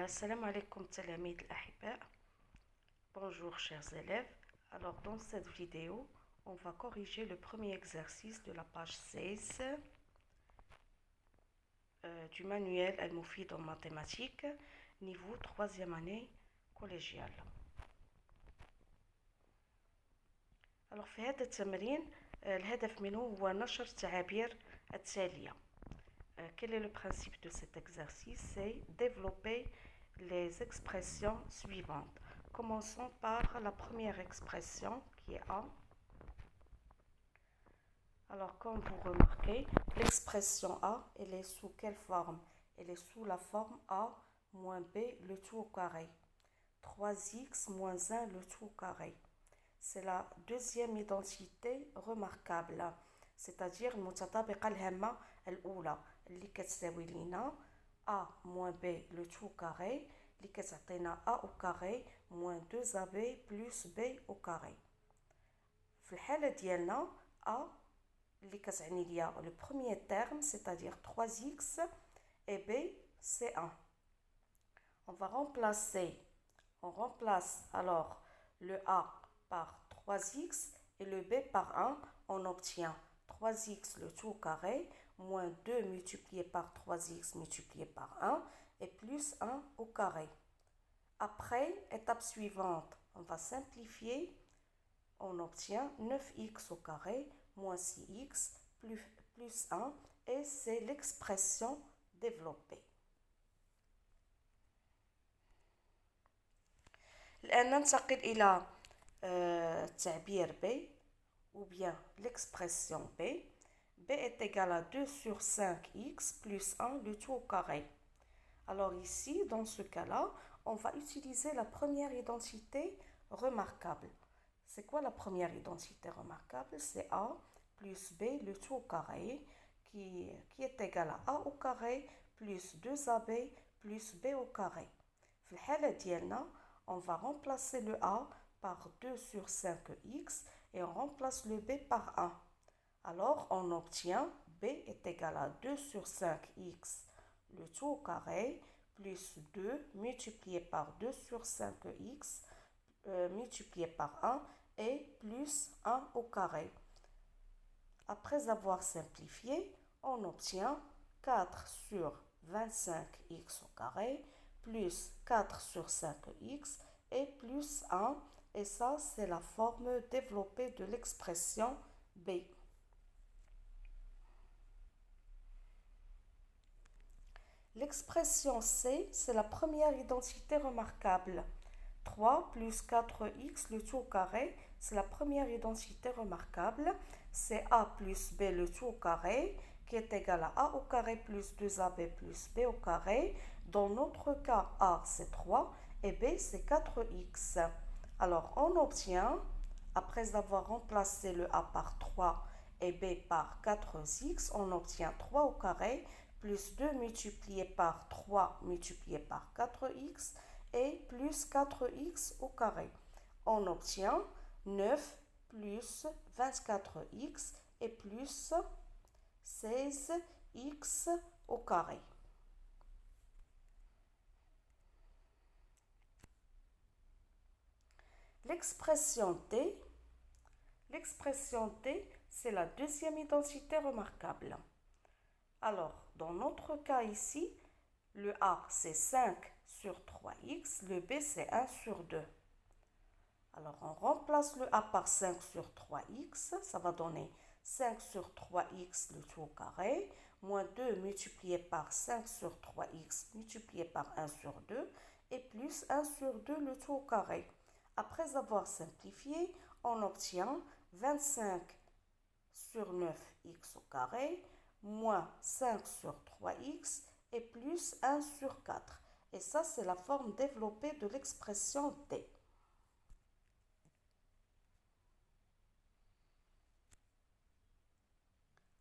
Salam alaikum talamid al-ahibba. Bonjour chers élèves. Alors dans cette vidéo, on va corriger le premier exercice de la page 16 du manuel Al-Moufid en mathématiques, niveau 3e année collégiale. Alors في هذا التمرين الهدف منه هو نشر التعابير التالية. Quel est le principe de cet exercice? C'est développer les expressions suivantes. Commençons par la première expression qui est A. Alors, comme vous remarquez, l'expression A, elle est sous quelle forme? Elle est sous la forme A moins B le tout au carré. 3x moins 1 le tout au carré. C'est la deuxième identité remarquable. C'est-à-dire المتطابقة الهامة الأولى اللي كتساوي لينا A moins B le tout au carré اللي كتعطينا A au carré moins 2AB plus B au carré. في الحالة ديالنا A اللي كتعني ليا le premier terme c'est-à-dire 3x et B c'est 1. On remplace alors le A par 3x et le B par 1, on obtient 3x le tout au carré, moins 2 multiplié par 3x multiplié par 1, et plus 1 au carré. Après, étape suivante, on va simplifier, on obtient 9x au carré, moins 6x, plus 1, et c'est l'expression développée. الآن ننتقل إلى تعبير B ou bien l'expression B. B est égal à 2 sur 5x plus 1 le tout au carré. Alors ici, dans ce cas-là, on va utiliser la première identité remarquable. C'est quoi la première identité remarquable? C'est A plus B le tout au carré qui est égal à A au carré plus 2AB plus B au carré. في الحالة ديالنا, on va remplacer le A par 2 sur 5x et on remplace le B par 1. Alors, on obtient B est égal à 2 sur 5x le tout au carré plus 2 multiplié par 2 sur 5x multiplié par 1 et plus 1 au carré. Après avoir simplifié, on obtient 4 sur 25x au carré plus 4 sur 5x et plus 1. Et ça, c'est la forme développée de l'expression B. L'expression C, c'est la première identité remarquable. 3 plus 4x le tout au carré, c'est la première identité remarquable. C'est A plus B le tout au carré qui est égal à A au carré plus 2AB plus B au carré. Dans notre cas, A c'est 3 et B c'est 4x. Alors on obtient, après avoir remplacé le A par 3 et B par 4x, on obtient 3 au carré plus 2 multiplié par 3 multiplié par 4x et plus 4x au carré. On obtient 9 plus 24x et plus 16x au carré. L'expression T, c'est la deuxième identité remarquable. Alors, dans notre cas ici, le A c'est 5 sur 3x, le B c'est 1 sur 2. Alors, on remplace le A par 5 sur 3x, ça va donner 5 sur 3x le tout au carré, moins 2 multiplié par 5 sur 3x multiplié par 1 sur 2, et plus 1 sur 2 le tout au carré. Après avoir simplifié, on obtient 25 sur 9x au carré, moins 5 sur 3x, et plus 1 sur 4. Et ça, c'est la forme développée de l'expression T.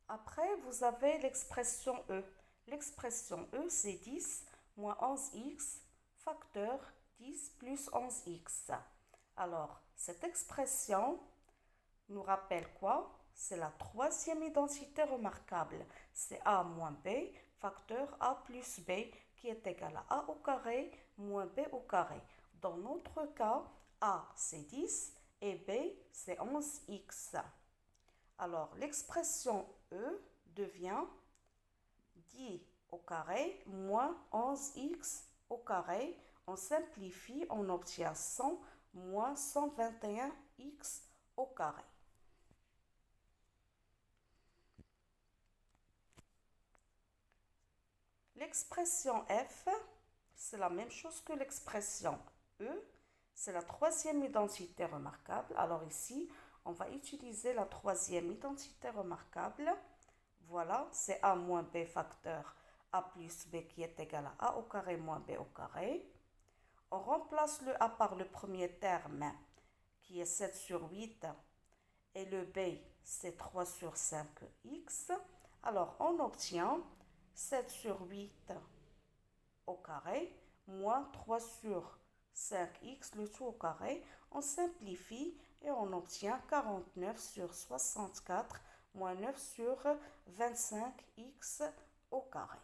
Après, vous avez l'expression E. L'expression E, c'est 10 moins 11x facteur 10 plus 11x. Alors, cette expression nous rappelle quoi? C'est la troisième identité remarquable. C'est A moins B facteur A plus B qui qui est égal à a au carré moins b au carré. Dans notre cas, a c'est 10 et b c'est 11x. Alors l'expression E devient 10 au carré moins 11x au carré. On simplifie, on obtient 100 moins 121x au carré. L'expression F, c'est la même chose que l'expression E. C'est la troisième identité remarquable. Alors ici, on va utiliser la troisième identité remarquable. Voilà, c'est a moins b facteur a plus b qui est égal à a au carré moins b au carré. On remplace le a par le premier terme qui est 7 sur 8 et le b c'est 3 sur 5x. Alors on obtient 7 sur 8 au carré moins 3 sur 5x, le tout au carré. On simplifie et on obtient 49 sur 64 moins 9 sur 25x au carré.